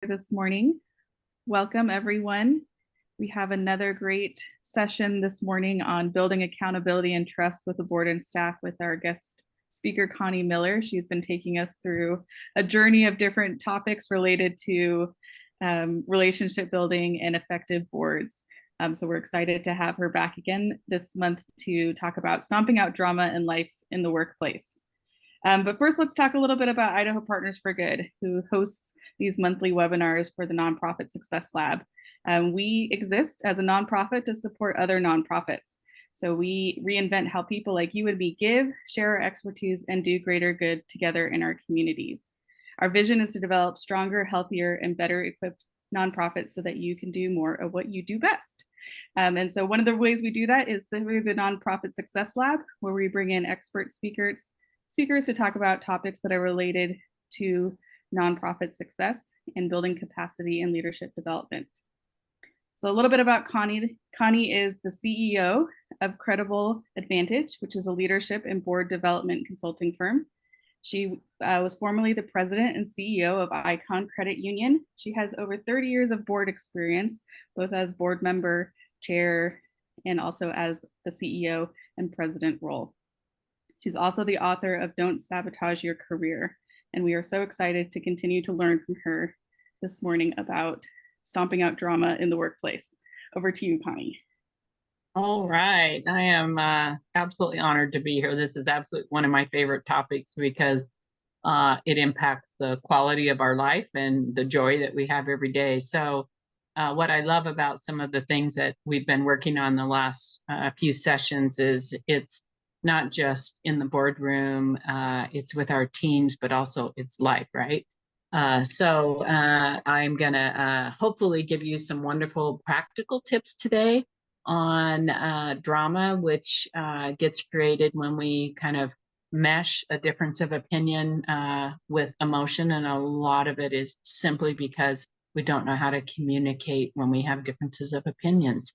This morning. Welcome, everyone. We have another great session this morning on building accountability and trust with the board and staff with our guest speaker, Connie Miller. She's been taking us through a journey of different topics related to relationship building and effective boards. So we're excited to have her back again this month to talk about stomping out drama and life in the workplace. But first, let's talk a little bit about Idaho Partners for Good, who hosts these monthly webinars for the Nonprofit Success Lab. We exist as a nonprofit to support other nonprofits. So we reinvent how people like you and me give, share our expertise, and do greater good together in our communities. Our vision is to develop stronger, healthier, and better equipped nonprofits so that you can do more of what you do best. And so one of the ways we do that is through the Nonprofit Success Lab, where we bring in expert speakers to talk about topics that are related to nonprofit success and building capacity and leadership development. So a little bit about Connie. Connie is the CEO of Credible Advantage, which is a leadership and board development consulting firm. She was formerly the president and CEO of Icon Credit Union. She has over 30 years of board experience, both as board member, chair, and also as the CEO and president role. She's also the author of Don't Sabotage Your Career. And we are so excited to continue to learn from her this morning about stomping out drama in the workplace. Over to you, Connie. All right. I am absolutely honored to be here. This is absolutely one of my favorite topics because it impacts the quality of our life and the joy that we have every day. So what I love about some of the things that we've been working on the last few sessions is it's not just in the boardroom, it's with our teams, but also it's life, right? So I'm going to hopefully give you some wonderful practical tips today on drama, which gets created when we kind of mesh a difference of opinion with emotion. And a lot of it is simply because we don't know how to communicate when we have differences of opinions.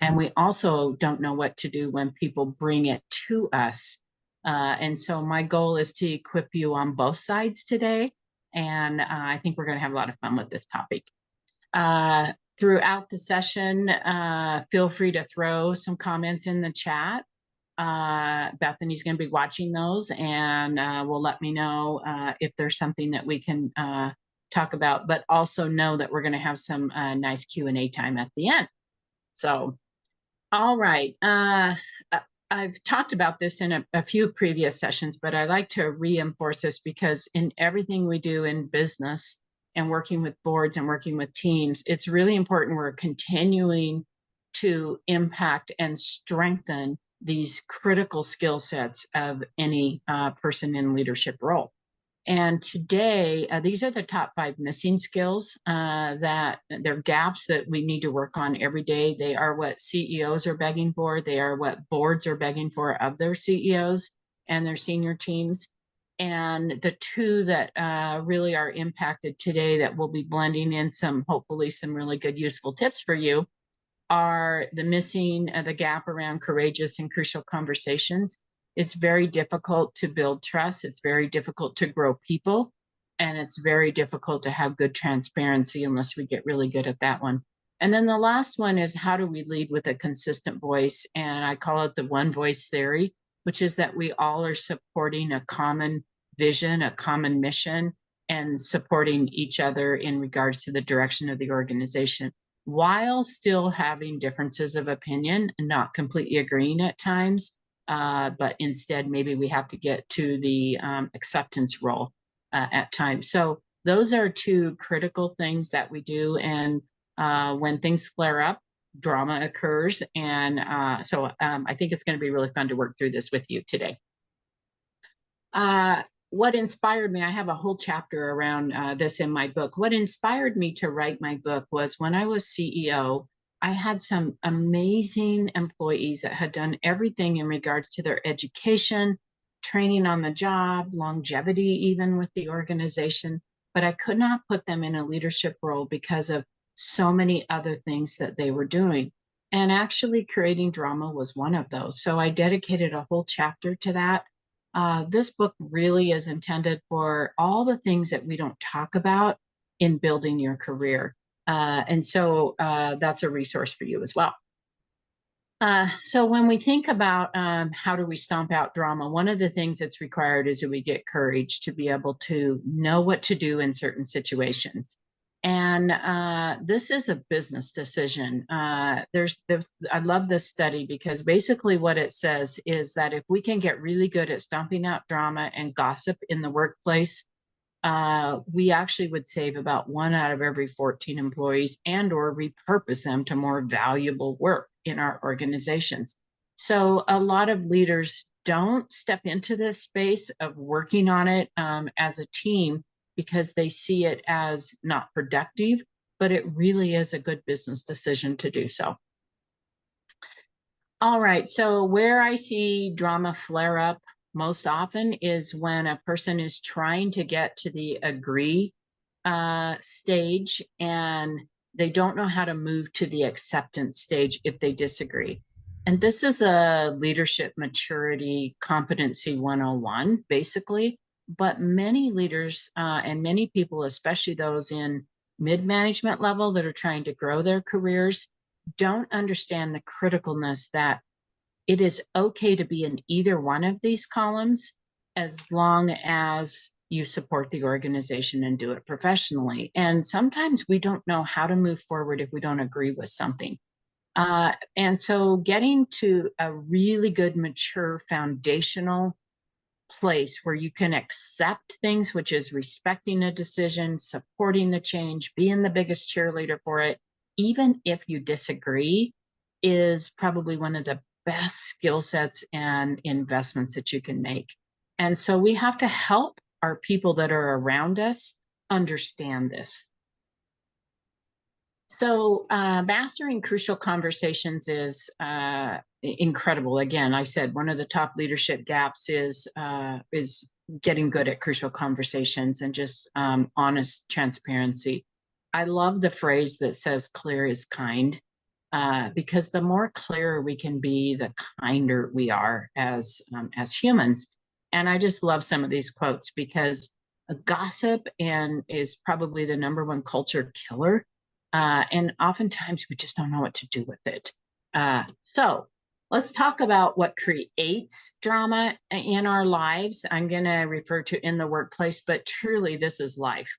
And we also don't know what to do when people bring it to us. And so my goal is to equip you on both sides today. And I think we're going to have a lot of fun with this topic. Throughout the session, feel free to throw some comments in the chat. Bethany's going to be watching those and will let me know if there's something that we can talk about, but also know that we're going to have some nice Q&A time at the end. So, all right. I've talked about this in a few previous sessions, but I like to reinforce this because in everything we do in business and working with boards and working with teams, it's really important we're continuing to impact and strengthen these critical skill sets of any person in leadership role. And today, these are the top 5 missing skills that they're gaps that we need to work on every day. They are what CEOs are begging for. They are what boards are begging for of their CEOs and their senior teams. And the 2 that really are impacted today that we'll be blending in hopefully some really good useful tips for you are the gap around courageous and crucial conversations. It's very difficult to build trust. It's very difficult to grow people. And it's very difficult to have good transparency unless we get really good at that one. And then the last one is how do we lead with a consistent voice? And I call it the one voice theory, which is that we all are supporting a common vision, a common mission, and supporting each other in regards to the direction of the organization, while still having differences of opinion and not completely agreeing at times. But instead, maybe we have to get to the acceptance role at times. So those are 2 critical things that we do. And when things flare up, drama occurs. And so I think it's going to be really fun to work through this with you today. What inspired me, I have a whole chapter around this in my book. What inspired me to write my book was when I was CEO, I had some amazing employees that had done everything in regards to their education, training on the job, longevity, even with the organization, but I could not put them in a leadership role because of so many other things that they were doing. And actually creating drama was one of those. So I dedicated a whole chapter to that. This book really is intended for all the things that we don't talk about in building your career. And so that's a resource for you as well. So when we think about how do we stomp out drama, one of the things that's required is that we get courage to be able to know what to do in certain situations. And this is a business decision. I love this study because basically what it says is that if we can get really good at stomping out drama and gossip in the workplace, we actually would save about 1 out of every 14 employees and or repurpose them to more valuable work in our organizations. So a lot of leaders don't step into this space of working on it as a team because they see it as not productive, but it really is a good business decision to do so. All right, so where I see drama flare up most often is when a person is trying to get to the agree stage and they don't know how to move to the acceptance stage if they disagree. And this is a leadership maturity competency 101, basically. But many leaders and many people, especially those in mid-management level that are trying to grow their careers, don't understand the criticalness that it is okay to be in either one of these columns as long as you support the organization and do it professionally. And sometimes we don't know how to move forward if we don't agree with something. And so getting to a really good, mature, foundational place where you can accept things, which is respecting a decision, supporting the change, being the biggest cheerleader for it, even if you disagree, is probably one of the best skill sets and investments that you can make. And so we have to help our people that are around us understand this. So mastering crucial conversations is incredible. Again, I said one of the top leadership gaps is getting good at crucial conversations and just honest transparency. I love the phrase that says clear is kind, because the more clear we can be, the kinder we are as humans. And I just love some of these quotes because gossip is probably the #1 culture killer. And oftentimes we just don't know what to do with it. So let's talk about what creates drama in our lives. I'm going to refer to in the workplace, but truly this is life.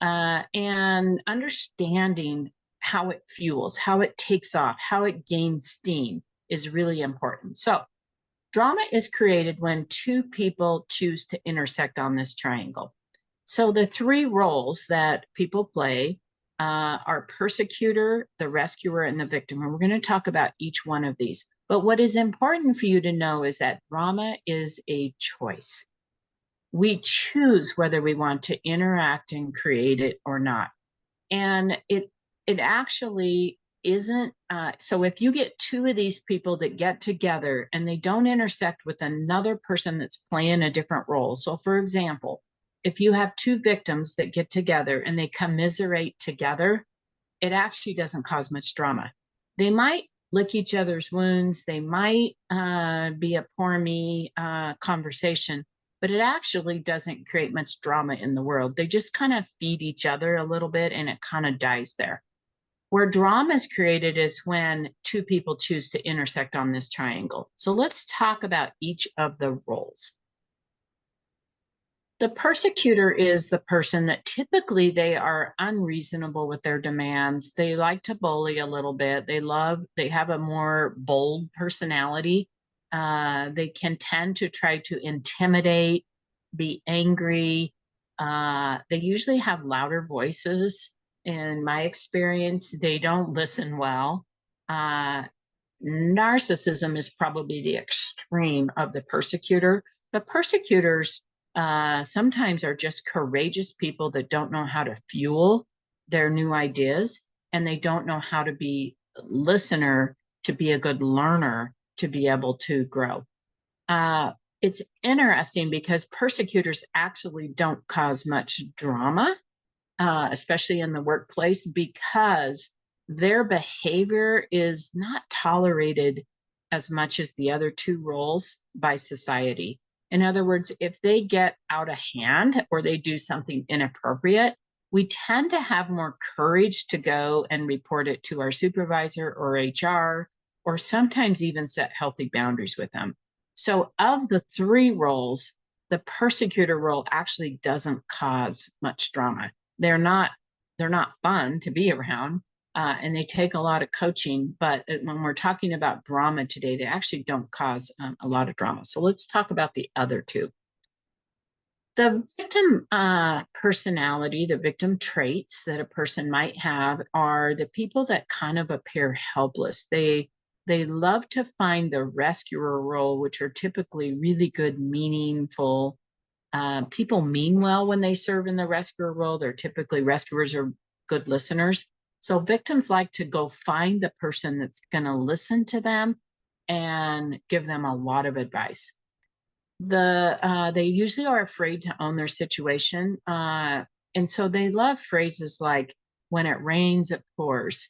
And understanding how it fuels, how it takes off, how it gains steam is really important. So drama is created when two people choose to intersect on this triangle. So the 3 roles that people play are persecutor, the rescuer, and the victim. And we're going to talk about each one of these. But what is important for you to know is that drama is a choice. We choose whether we want to interact and create it or not. And it actually isn't. So if you get 2 of these people that get together and they don't intersect with another person that's playing a different role. So for example, if you have 2 victims that get together and they commiserate together, it actually doesn't cause much drama. They might lick each other's wounds. They might be a poor me conversation, but it actually doesn't create much drama in the world. They just kind of feed each other a little bit and it kind of dies there. Where drama is created is when 2 people choose to intersect on this triangle. So let's talk about each of the roles. The persecutor is the person that typically they are unreasonable with their demands. They like to bully a little bit. They have a more bold personality. They can tend to try to intimidate, be angry. They usually have louder voices. In my experience, they don't listen well. Narcissism is probably the extreme of the persecutor. The persecutors sometimes are just courageous people that don't know how to fuel their new ideas, and they don't know how to be a listener, to be a good learner, to be able to grow. It's interesting because persecutors actually don't cause much drama, especially in the workplace, because their behavior is not tolerated as much as the other 2 roles by society. In other words, if they get out of hand or they do something inappropriate, we tend to have more courage to go and report it to our supervisor or HR, or sometimes even set healthy boundaries with them. So of the three roles, the persecutor role actually doesn't cause much drama. They're not fun to be around, and they take a lot of coaching. But when we're talking about drama today, they actually don't cause a lot of drama. So let's talk about the other two. The victim personality, the victim traits that a person might have are the people that kind of appear helpless. They love to find the rescuer role, which are typically really good, meaningful. People mean well when they serve in the rescuer role. They're typically rescuers or good listeners. So victims like to go find the person that's going to listen to them and give them a lot of advice. They usually are afraid to own their situation, and so they love phrases like "when it rains it pours."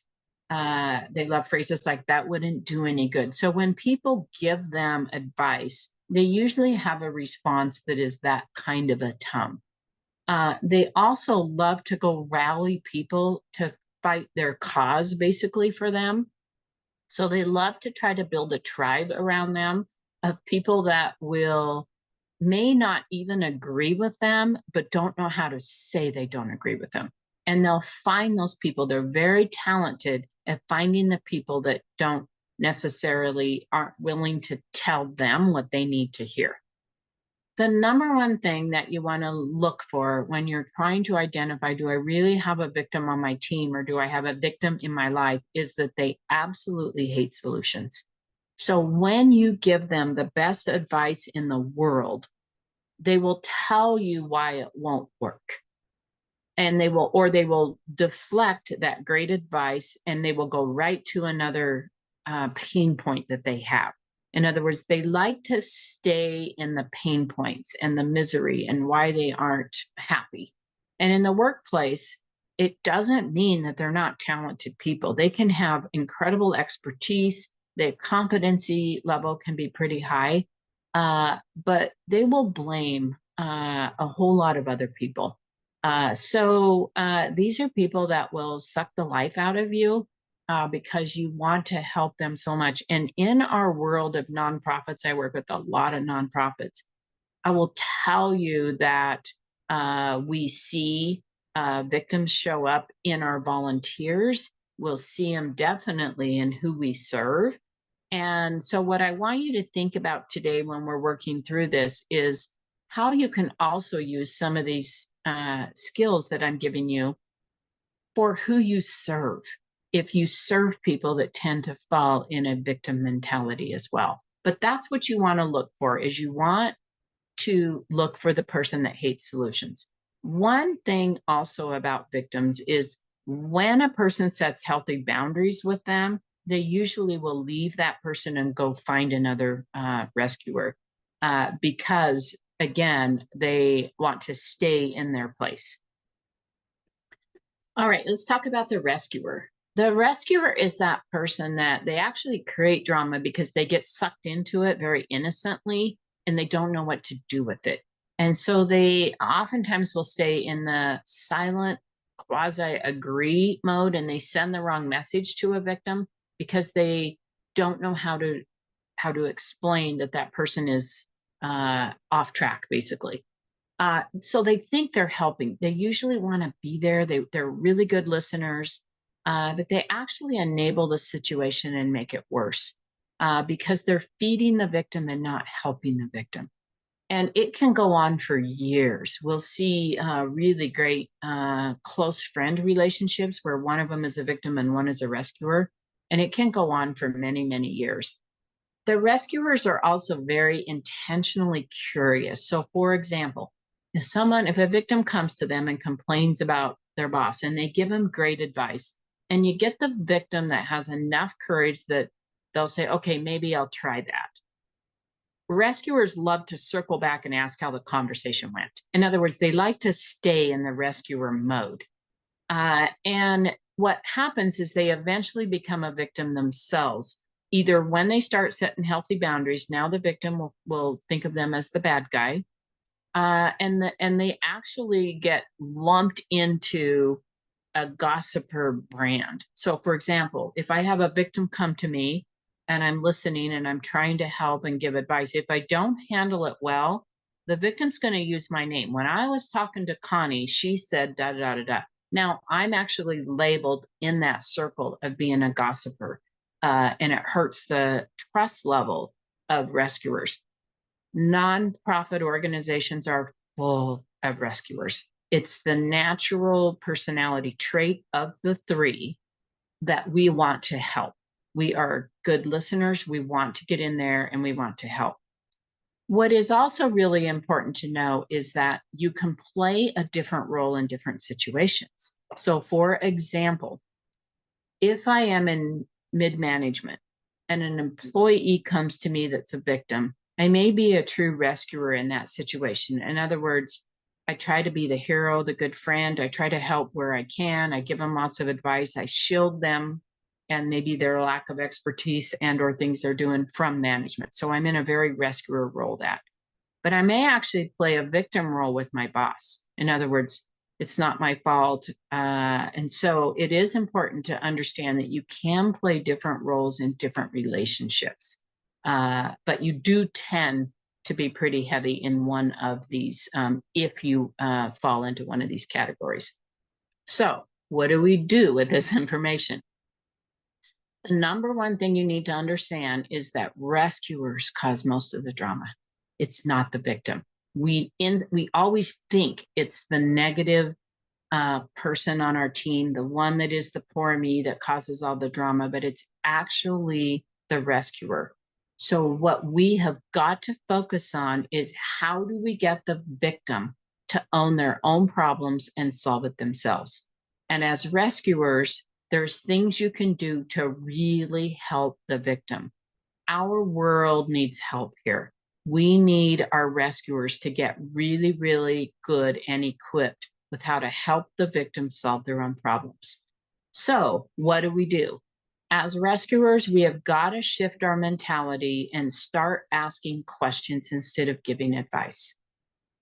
They love phrases like "that wouldn't do any good." So when people give them advice, they usually have a response that is that kind of a tone. They also love to go rally people to fight their cause, basically, for them. So they love to try to build a tribe around them of people that will may not even agree with them, but don't know how to say they don't agree with them. And they'll find those people. They're very talented at finding the people that don't necessarily aren't willing to tell them what they need to hear. The number one thing that you want to look for when you're trying to identify, do I really have a victim on my team or do I have a victim in my life, is that they absolutely hate solutions. So when you give them the best advice in the world, they will tell you why it won't work. And they will deflect that great advice and they will go right to another pain point that they have. In other words, they like to stay in the pain points and the misery and why they aren't happy. And in the workplace, it doesn't mean that they're not talented people. They can have incredible expertise. Their competency level can be pretty high, but they will blame a whole lot of other people. These are people that will suck the life out of you because you want to help them so much. And in our world of nonprofits, I work with a lot of nonprofits. I will tell you that we see victims show up in our volunteers. We'll see them definitely in who we serve. And so, what I want you to think about today when we're working through this is how you can also use some of these skills that I'm giving you for who you serve. If you serve people that tend to fall in a victim mentality as well. But that's what you want to look for, is you want to look for the person that hates solutions. One thing also about victims is when a person sets healthy boundaries with them, they usually will leave that person and go find another rescuer because, again, they want to stay in their place. All right, let's talk about the rescuer. The rescuer is that person that they actually create drama because they get sucked into it very innocently and they don't know what to do with it. And so they oftentimes will stay in the silent quasi agree mode and they send the wrong message to a victim because they don't know how to explain that that person is off track, basically. So they think they're helping. They usually want to be there. They're really good listeners, but they actually enable the situation and make it worse because they're feeding the victim and not helping the victim. And it can go on for years. We'll see really great close friend relationships where one of them is a victim and one is a rescuer. And it can go on for many, many years. The rescuers are also very intentionally curious. So, for example, if a victim comes to them and complains about their boss and they give them great advice, and you get the victim that has enough courage that they'll say, okay, maybe I'll try that. Rescuers love to circle back and ask how the conversation went. In other words, they like to stay in the rescuer mode. And what happens is they eventually become a victim themselves. Either when they start setting healthy boundaries, now the victim will think of them as the bad guy, And they actually get lumped into a gossiper brand. So for example, if I have a victim come to me and I'm listening and I'm trying to help and give advice, if I don't handle it well, the victim's going to use my name. When I was talking to Connie, she said da da da da. Now I'm actually labeled in that circle of being a gossiper, and it hurts the trust level of rescuers. Nonprofit organizations are full of rescuers. It's the natural personality trait of the three that we want to help. We are good listeners. We want to get in there and we want to help. What is also really important to know is that you can play a different role in different situations. So, for example, if I am in mid management and an employee comes to me that's a victim, I may be a true rescuer in that situation. In other words, I try to be the hero, the good friend. I try to help where I can. I give them lots of advice. I shield them and maybe their lack of expertise and or things they're doing from management. So I'm in a very rescuer role that. But I may actually play a victim role with my boss. In other words, it's not my fault. And so it is important to understand that you can play different roles in different relationships. But you do tend to be pretty heavy in one of these if you fall into one of these categories. So, what do we do with this information? The number one thing you need to understand is that rescuers cause most of the drama. It's not the victim. We always think it's the negative person on our team, the one that is the poor me that causes all the drama, but it's actually the rescuer. So what we have got to focus on is how do we get the victim to own their own problems and solve it themselves. And as rescuers, there's things you can do to really help the victim. Our world needs help here. We need our rescuers to get really, really good and equipped with how to help the victim solve their own problems. So, what do? As rescuers, we have got to shift our mentality and start asking questions instead of giving advice.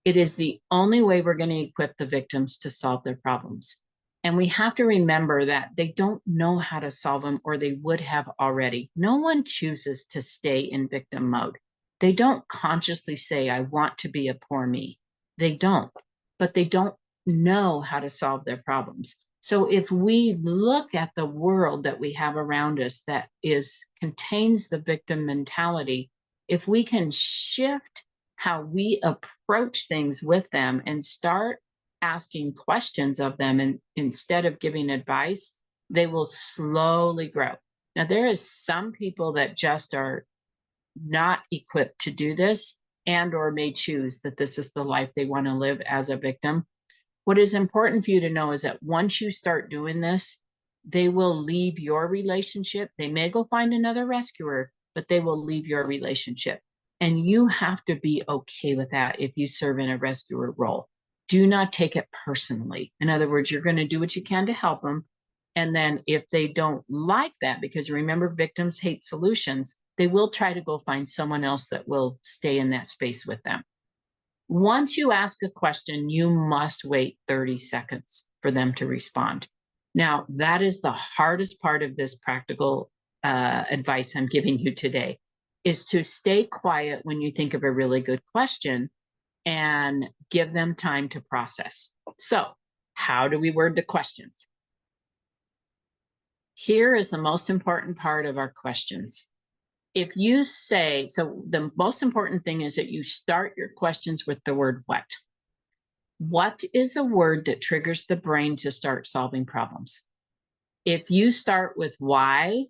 It is the only way we're going to equip the victims to solve their problems. And we have to remember that they don't know how to solve them, or they would have already. No one chooses to stay in victim mode. They don't consciously say, I want to be a poor me. They don't, but they don't know how to solve their problems. So if we look at the world that we have around us that contains the victim mentality, if we can shift how we approach things with them and start asking questions of them, and instead of giving advice, they will slowly grow. Now, there is some people that just are not equipped to do this and or may choose that this is the life they want to live as a victim. What is important for you to know is that once you start doing this, they will leave your relationship. They may go find another rescuer, but they will leave your relationship. And you have to be okay with that if you serve in a rescuer role. Do not take it personally. In other words, you're going to do what you can to help them. And then if they don't like that, because remember, victims hate solutions, they will try to go find someone else that will stay in that space with them. Once you ask a question, you must wait 30 seconds for them to respond. Now, that is the hardest part of this practical advice I'm giving you today, is to stay quiet when you think of a really good question and give them time to process. So, how do we word the questions? Here is the most important part of our questions. If you say, so the most important thing is that you start your questions with the word what. What is a word that triggers the brain to start solving problems? If you start with why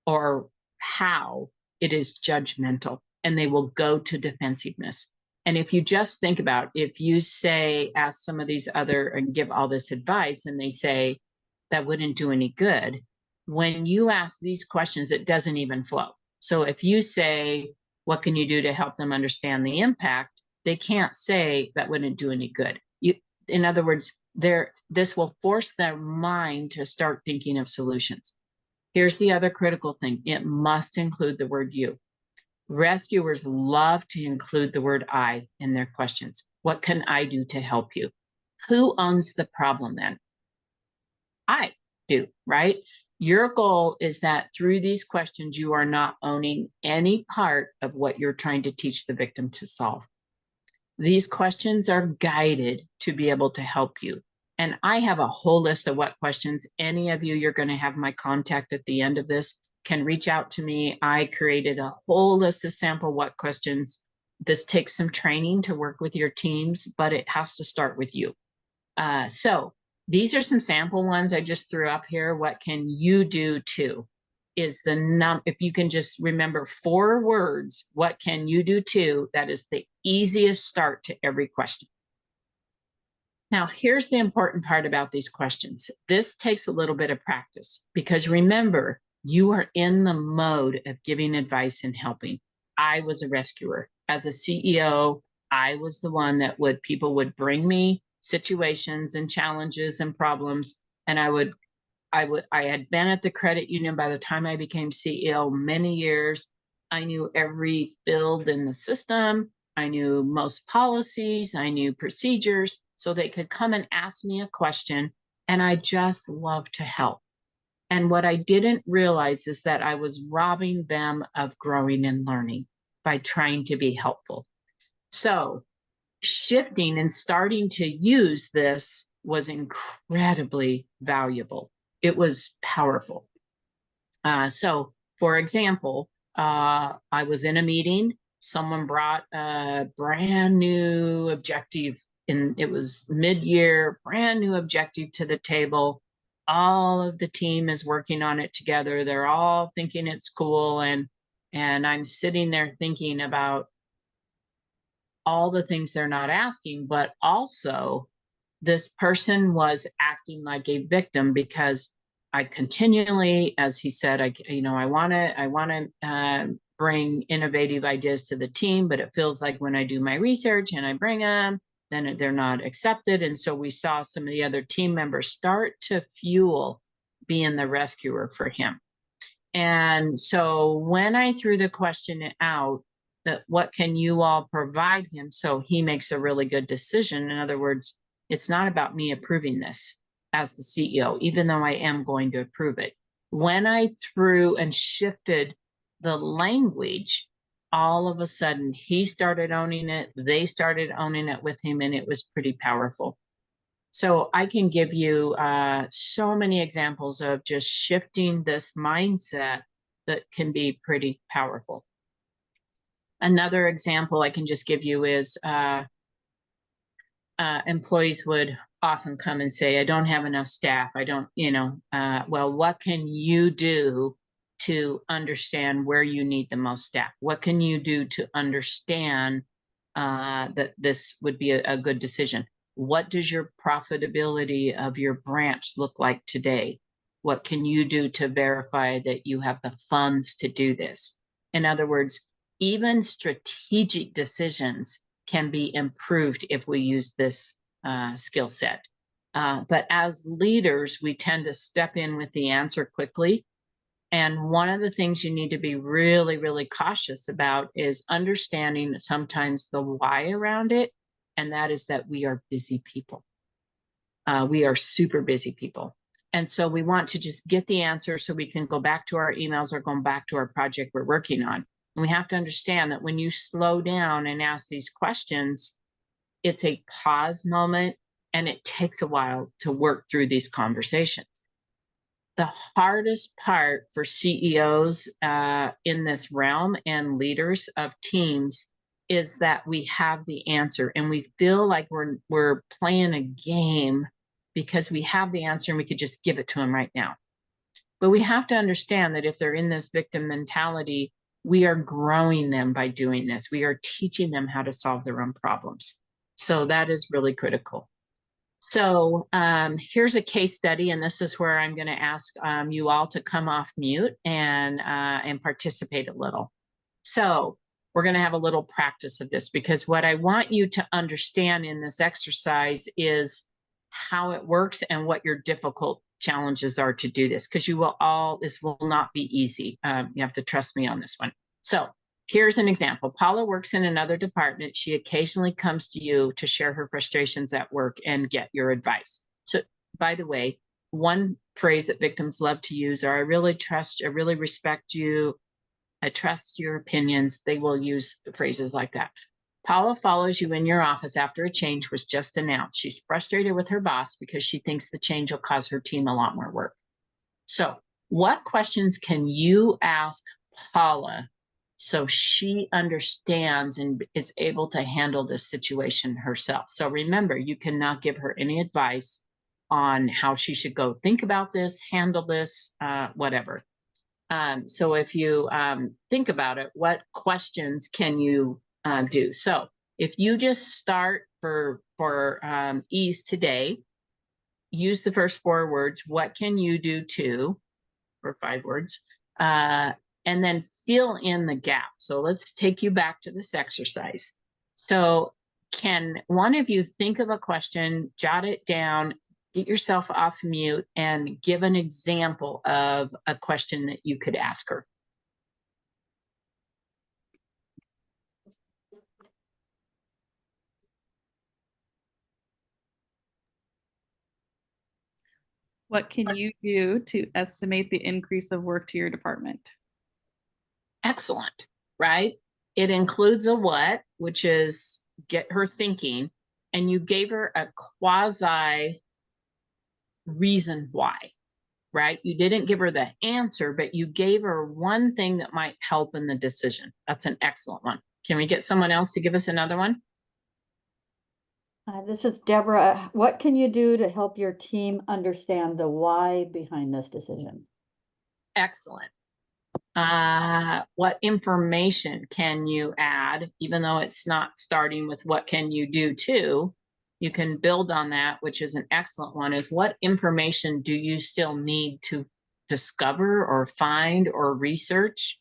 or how, it is judgmental and they will go to defensiveness. And if you just think about, if you say, ask some of these other and give all this advice and they say that wouldn't do any good, when you ask these questions, it doesn't even flow. So if you say, what can you do to help them understand the impact? They can't say that wouldn't do any good. In other words, this will force their mind to start thinking of solutions. Here's the other critical thing. It must include the word you. Rescuers love to include the word I in their questions. What can I do to help you? Who owns the problem then? I do, right? Your goal is that through these questions, you are not owning any part of what you're trying to teach the victim to solve. These questions are guided to be able to help you. And I have a whole list of what questions. Any of you, you're going to have my contact at the end of this, can reach out to me. I created a whole list of sample what questions. This takes some training to work with your teams, but it has to start with you. So these are some sample ones I just threw up here. What can you do to? Is the if you can just remember 4 words, what can you do to? That is the easiest start to every question. Now, here's the important part about these questions. This takes a little bit of practice because remember, you are in the mode of giving advice and helping. I was a rescuer. As a CEO, I was the one that people would bring me situations and challenges and problems, and I had been at the credit union by the time I became CEO many years. I knew every field in the system. I knew most policies. I knew procedures. So they could come and ask me a question. And I just love to help. And what I didn't realize is that I was robbing them of growing and learning by trying to be helpful. So shifting and starting to use this was incredibly valuable. It was powerful. So, for example, I was in a meeting. Someone brought a brand new objective, and it was mid-year, brand new objective to the table. All of the team is working on it together. They're all thinking it's cool, and I'm sitting there thinking about all the things they're not asking, but also this person was acting like a victim because I continually, as he said, I want to bring innovative ideas to the team, but it feels like when I do my research and I bring them, then they're not accepted. And so we saw some of the other team members start to fuel being the rescuer for him. And so when I threw the question out, that what can you all provide him so he makes a really good decision? In other words, it's not about me approving this as the CEO, even though I am going to approve it. When I threw and shifted the language, all of a sudden he started owning it. They started owning it with him, and it was pretty powerful. So I can give you so many examples of just shifting this mindset that can be pretty powerful. Another example I can just give you is employees would often come and say, I don't have enough staff. I don't, well, what can you do to understand where you need the most staff? What can you do to understand that this would be a good decision? What does your profitability of your branch look like today? What can you do to verify that you have the funds to do this? In other words, even strategic decisions can be improved if we use this skill set. But as leaders, we tend to step in with the answer quickly. And one of the things you need to be really, really cautious about is understanding sometimes the why around it. And that is that we are busy people. We are super busy people. And so we want to just get the answer so we can go back to our emails or go back to our project we're working on. And we have to understand that when you slow down and ask these questions, it's a pause moment and it takes a while to work through these conversations. The hardest part for CEOs in this realm and leaders of teams is that we have the answer and we feel like we're playing a game because we have the answer and we could just give it to them right now. But we have to understand that if they're in this victim mentality, we are growing them by doing this. We are teaching them how to solve their own problems. So that is really critical. So here's a case study, and this is where I'm going to ask you all to come off mute and participate a little. So we're going to have a little practice of this because what I want you to understand in this exercise is how it works and what your difficult challenges are to do this, because this will not be easy. You have to trust me on this one. So here's an example. Paula works in another department. She occasionally comes to you to share her frustrations at work and get your advice. So, by the way, one phrase that victims love to use are, I really trust, I really respect you, I trust your opinions. They will use phrases like that. Paula follows you in your office after a change was just announced. She's frustrated with her boss because she thinks the change will cause her team a lot more work. So, what questions can you ask Paula so she understands and is able to handle this situation herself? So remember, you cannot give her any advice on how she should go think about this, handle this, whatever. So if you think about it, what questions can you do? So if you just start for ease today, use the first 4 words. What can you do to, or 5 words, and then fill in the gap. So let's take you back to this exercise. So can one of you think of a question, jot it down, get yourself off mute, and give an example of a question that you could ask her? What can you do to estimate the increase of work to your department? Excellent, right? It includes a what, which is get her thinking, and you gave her a quasi reason why, right? You didn't give her the answer, but you gave her one thing that might help in the decision. That's an excellent one. Can we get someone else to give us another one? This is Deborah. What can you do to help your team understand the why behind this decision? Excellent. What information can you add, even though it's not starting with what can you do to? You can build on that, which is an excellent one, is what information do you still need to discover or find or research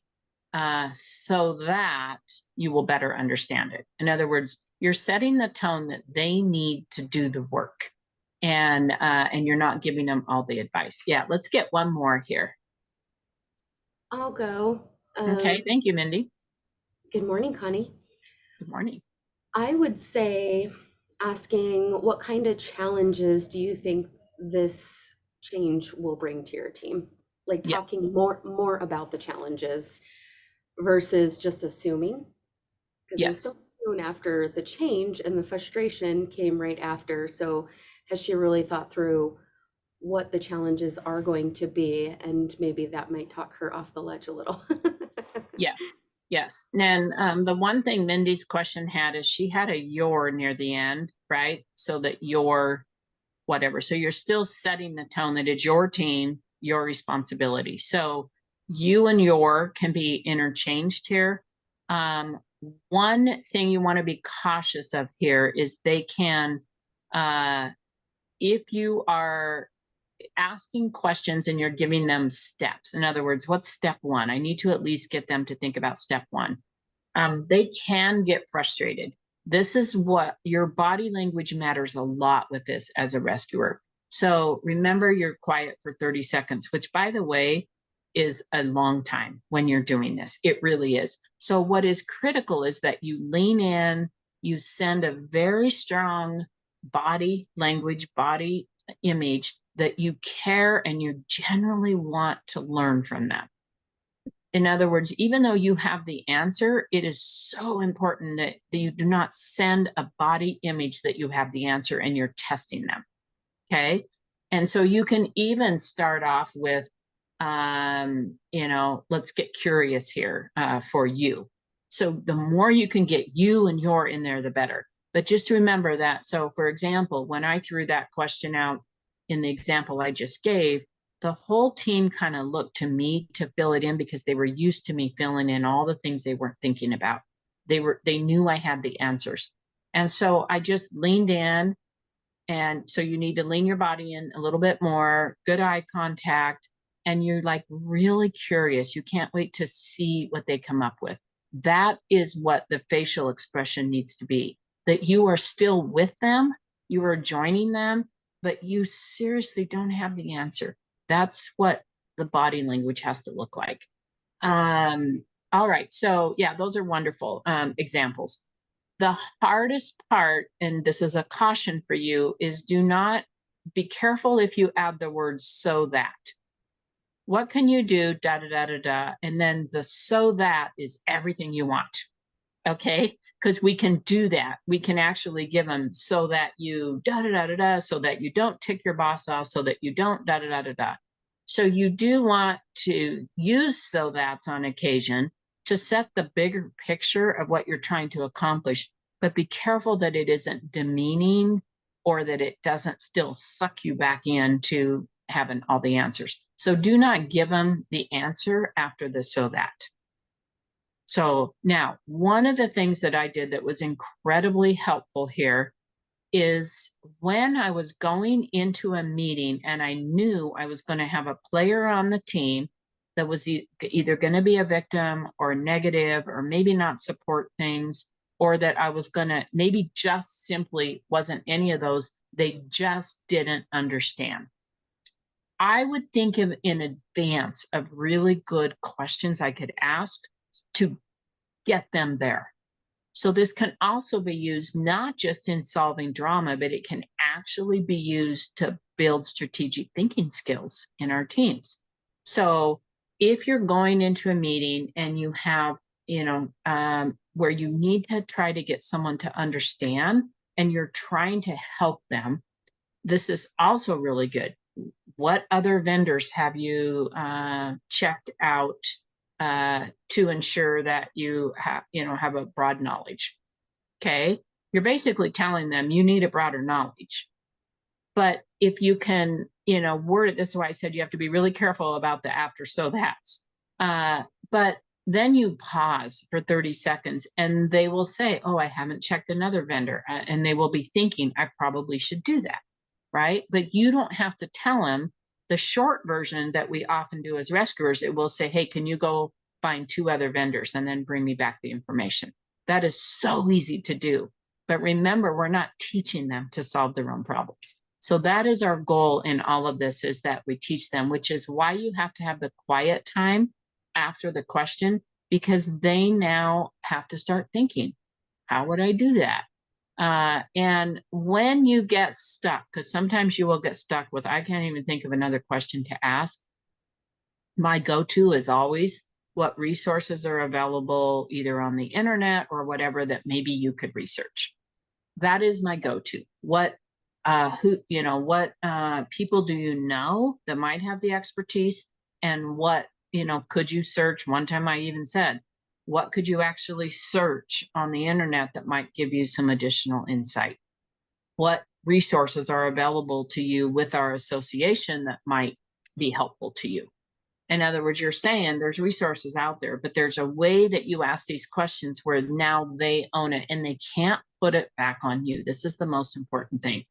so that you will better understand it. In other words, you're setting the tone that they need to do the work, and you're not giving them all the advice. Yeah, let's get one more here. I'll go. Okay, thank you, Mindy. Good morning, Connie. Good morning. I would say asking what kind of challenges do you think this change will bring to your team? Like Yes. talking more about the challenges versus just assuming. Because I'm Yes. still soon after the change and the frustration came right after. So has she really thought through what the challenges are going to be? And maybe that might talk her off the ledge a little. Yes. Yes. And the one thing Mindy's question had is she had a your near the end, right? So that your whatever. So you're still setting the tone that it's your team, your responsibility. So you and your can be interchanged here. One thing you want to be cautious of here is they can, if you are asking questions and you're giving them steps. In other words, what's step 1? I need to at least get them to think about step 1. They can get frustrated. This is what your body language matters a lot with this as a rescuer. So remember, you're quiet for 30 seconds, which, by the way, is a long time when you're doing this. It really is. So what is critical is that you lean in, you send a very strong body language, body image that you care and you generally want to learn from them. In other words, even though you have the answer, it is so important that you do not send a body image that you have the answer and you're testing them. Okay. And so you can even start off with, let's get curious here for you. So the more you can get you and your in there, the better. But just remember that. So for example, when I threw that question out in the example I just gave, the whole team kind of looked to me to fill it in because they were used to me filling in all the things they weren't thinking about. They knew I had the answers. And so I just leaned in. And so you need to lean your body in a little bit more, good eye contact, and you're like really curious. You can't wait to see what they come up with. That is what the facial expression needs to be, that you are still with them, you are joining them, but you seriously don't have the answer. That's what the body language has to look like. All right. So yeah, those are wonderful examples. The hardest part, and this is a caution for you, is do not be careful if you add the word so that. What can you do? Da da da da da. And then the so that is everything you want. Okay, because we can do that. We can actually give them so that you da da da da da, so that you don't tick your boss off, so that you don't da da da da da. So you do want to use so that's on occasion to set the bigger picture of what you're trying to accomplish, but be careful that it isn't demeaning or that it doesn't still suck you back into having all the answers. So do not give them the answer after the so that. So now, one of the things that I did that was incredibly helpful here is when I was going into a meeting and I knew I was going to have a player on the team that was either going to be a victim or negative or maybe not support things, or that I was going to maybe just simply wasn't any of those, they just didn't understand. I would think of in advance of really good questions I could ask to get them there. So this can also be used not just in solving drama, but it can actually be used to build strategic thinking skills in our teams. So if you're going into a meeting and you have, where you need to try to get someone to understand and you're trying to help them, this is also really good. What other vendors have you checked out to ensure that you have a broad knowledge? Okay, you're basically telling them you need a broader knowledge. But if you can, word it this way, I said you have to be really careful about the after so that's. But then you pause for 30 seconds and they will say, oh, I haven't checked another vendor. And they will be thinking, I probably should do that. Right? But you don't have to tell them the short version that we often do as rescuers. It will say, hey, can you go find 2 other vendors and then bring me back the information? That is so easy to do. But remember, we're not teaching them to solve their own problems. So that is our goal in all of this, is that we teach them, which is why you have to have the quiet time after the question, because they now have to start thinking, how would I do that? And when you get stuck, because sometimes you will get stuck with, I can't even think of another question to ask. My go-to is always what resources are available either on the internet or whatever that maybe you could research. That is my go-to. What people do you know that might have the expertise, and what, could you search? One time I even said, what could you actually search on the internet that might give you some additional insight? What resources are available to you with our association that might be helpful to you? In other words, you're saying there's resources out there, but there's a way that you ask these questions where now they own it and they can't put it back on you. This is the most important thing.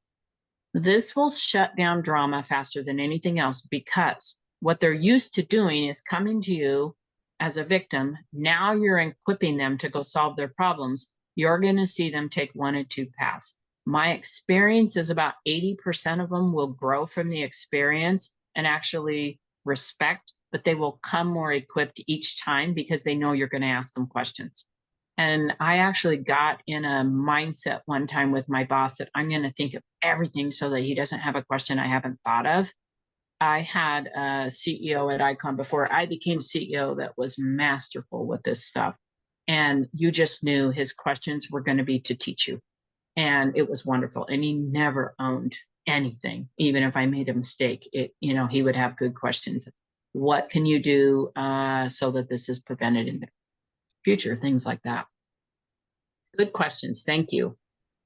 This will shut down drama faster than anything else, because what they're used to doing is coming to you as a victim. Now you're equipping them to go solve their problems. You're going to see them take 1 or 2 paths. My experience is about 80% of them will grow from the experience and actually respect, but they will come more equipped each time because they know you're going to ask them questions. And I actually got in a mindset one time with my boss that I'm going to think of everything so that he doesn't have a question I haven't thought of. I had a CEO at Icon before I became CEO that was masterful with this stuff. And you just knew his questions were going to be to teach you. And it was wonderful. And he never owned anything. Even if I made a mistake, he would have good questions. What can you do so that this is prevented in the future? Things like that. Good questions. Thank you.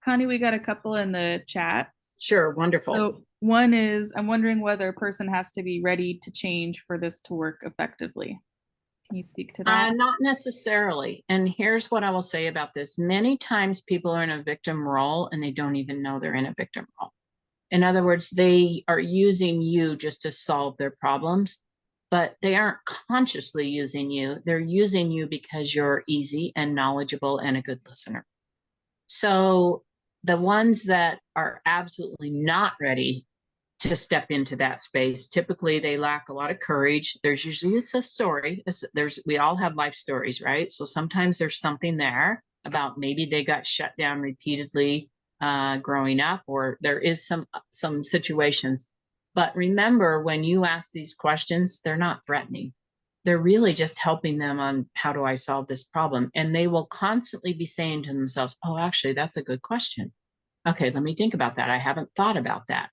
Connie, we got a couple in the chat. Sure. Wonderful. So one is, I'm wondering whether a person has to be ready to change for this to work effectively. Can you speak to that? Not necessarily. And here's what I will say about this. Many times people are in a victim role and they don't even know they're in a victim role. In other words, they are using you just to solve their problems, but they aren't consciously using you. They're using you because you're easy and knowledgeable and a good listener. So the ones that are absolutely not ready to step into that space. Typically, they lack a lot of courage. There's usually a story. We all have life stories, right? So sometimes there's something there about maybe they got shut down repeatedly growing up, or there is some situations. But remember, when you ask these questions, they're not threatening. They're really just helping them on how do I solve this problem? And they will constantly be saying to themselves, oh, actually, that's a good question. Okay, let me think about that. I haven't thought about that.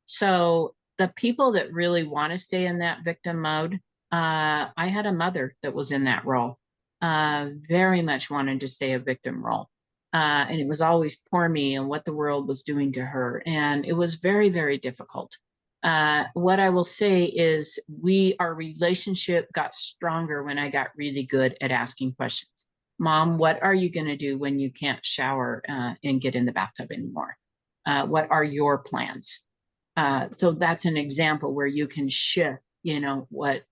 So the people that really want to stay in that victim mode, I had a mother that was in that role, very much wanted to stay a victim role. And it was always poor me and what the world was doing to her. And it was very, very difficult. What I will say is our relationship got stronger when I got really good at asking questions. Mom, what are you going to do when you can't shower and get in the bathtub anymore? What are your plans? So that's an example where you can shift, what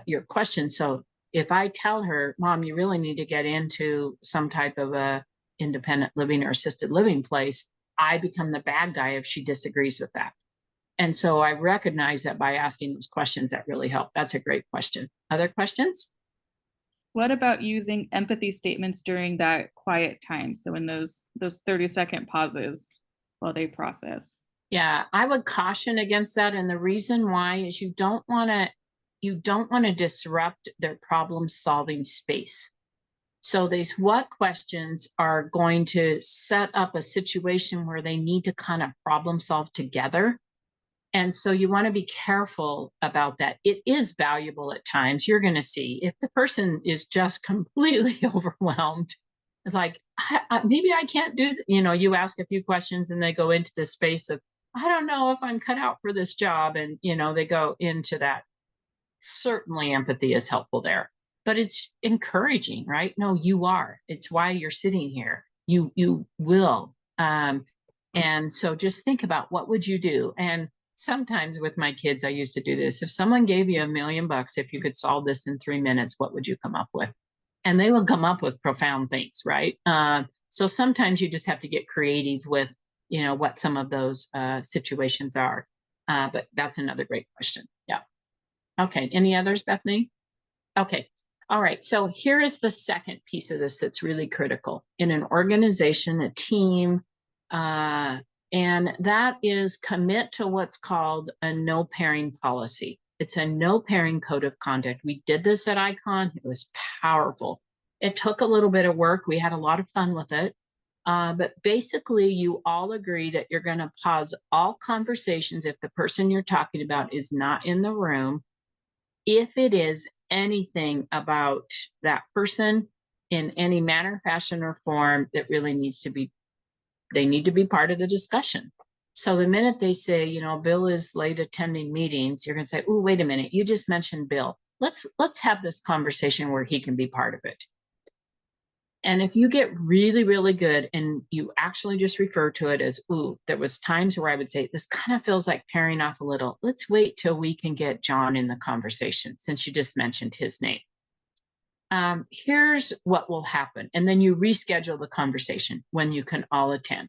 your question. So if I tell her, Mom, you really need to get into some type of a independent living or assisted living place, I become the bad guy if she disagrees with that. And so I recognize that by asking those questions, that really helped. That's a great question. Other questions? What about using empathy statements during that quiet time? So in those 30-second pauses while they process. Yeah, I would caution against that. And the reason why is you don't want to disrupt their problem solving space. So what questions are going to set up a situation where they need to kind of problem solve together. And so you want to be careful about that. It is valuable at times. You're going to see if the person is just completely overwhelmed, it's like, maybe I can't do, you ask a few questions and they go into the space of, I don't know if I'm cut out for this job. And, they go into that. Certainly empathy is helpful there, but it's encouraging, right? No, you are. It's why you're sitting here. You will. And so just think about what would you do? And sometimes with my kids, I used to do this. If someone gave you $1 million, if you could solve this in 3 minutes, what would you come up with? And they will come up with profound things, right? So sometimes you just have to get creative with, what some of those situations are. But that's another great question. Yeah. Okay. Any others, Bethany? Okay. All right. So here is the second piece of this that's really critical in an organization, a team, and that is commit to what's called a no pairing policy. It's a no pairing code of conduct. We did this at Icon. It was powerful. It took a little bit of work. We had a lot of fun with it. But basically, you all agree that you're going to pause all conversations if the person you're talking about is not in the room. If it is anything about that person in any manner, fashion, or form that really they need to be part of the discussion. So the minute they say, Bill is late attending meetings, you're going to say, oh, wait a minute, you just mentioned Bill. Let's have this conversation where he can be part of it. And if you get really, really good and you actually just refer to it as, ooh, there was times where I would say, this kind of feels like pairing off a little. Let's wait till we can get John in the conversation since you just mentioned his name. Here's what will happen. And then you reschedule the conversation when you can all attend.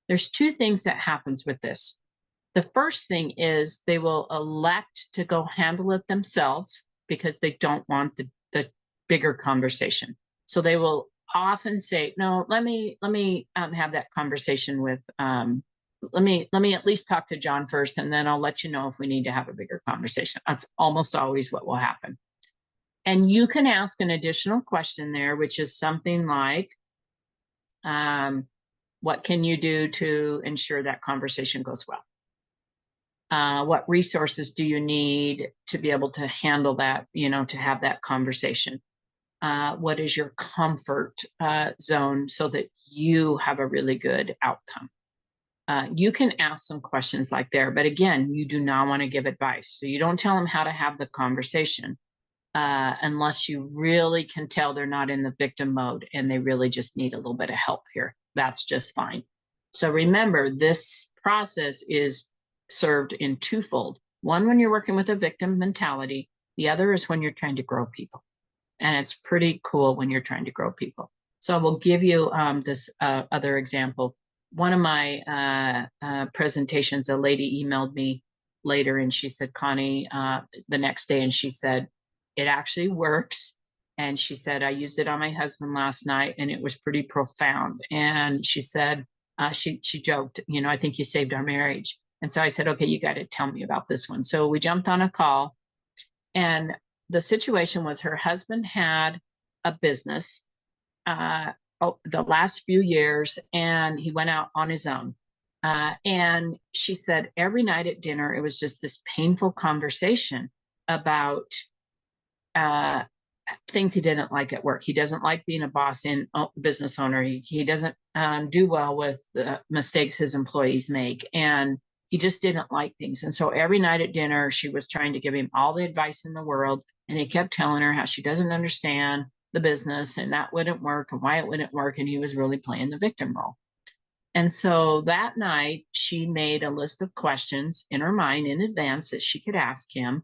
There's 2 things that happens with this. The first thing is they will elect to go handle it themselves because they don't want the bigger conversation. So they will often say, no, let me have that conversation with, let me at least talk to John first, and then I'll let you know if we need to have a bigger conversation. That's almost always what will happen. And you can ask an additional question there, which is something like, what can you do to ensure that conversation goes well? What resources do you need to be able to handle that, to have that conversation? What is your comfort zone so that you have a really good outcome? You can ask some questions like there, but again, you do not want to give advice. So you don't tell them how to have the conversation unless you really can tell they're not in the victim mode and they really just need a little bit of help here. That's just fine. So remember, this process is served in twofold. One, when you're working with a victim mentality. The other is when you're trying to grow people. And it's pretty cool when you're trying to grow people. So I will give you this other example. One of my presentations, a lady emailed me later and she said, Connie, the next day, and she said, it actually works. And she said, I used it on my husband last night and it was pretty profound. And she said, she joked, you know, I think you saved our marriage. And so I said, okay, you got to tell me about this one. So we jumped on a call, and the situation was her husband had a business the last few years, and he went out on his own. And she said every night at dinner, it was just this painful conversation about things he didn't like at work. He doesn't like being a boss and business owner. He doesn't do well with the mistakes his employees make. And he just didn't like things. And so every night at dinner, she was trying to give him all the advice in the world. And he kept telling her how she doesn't understand the business and that wouldn't work and why it wouldn't work. And he was really playing the victim role. And so that night, she made a list of questions in her mind in advance that she could ask him.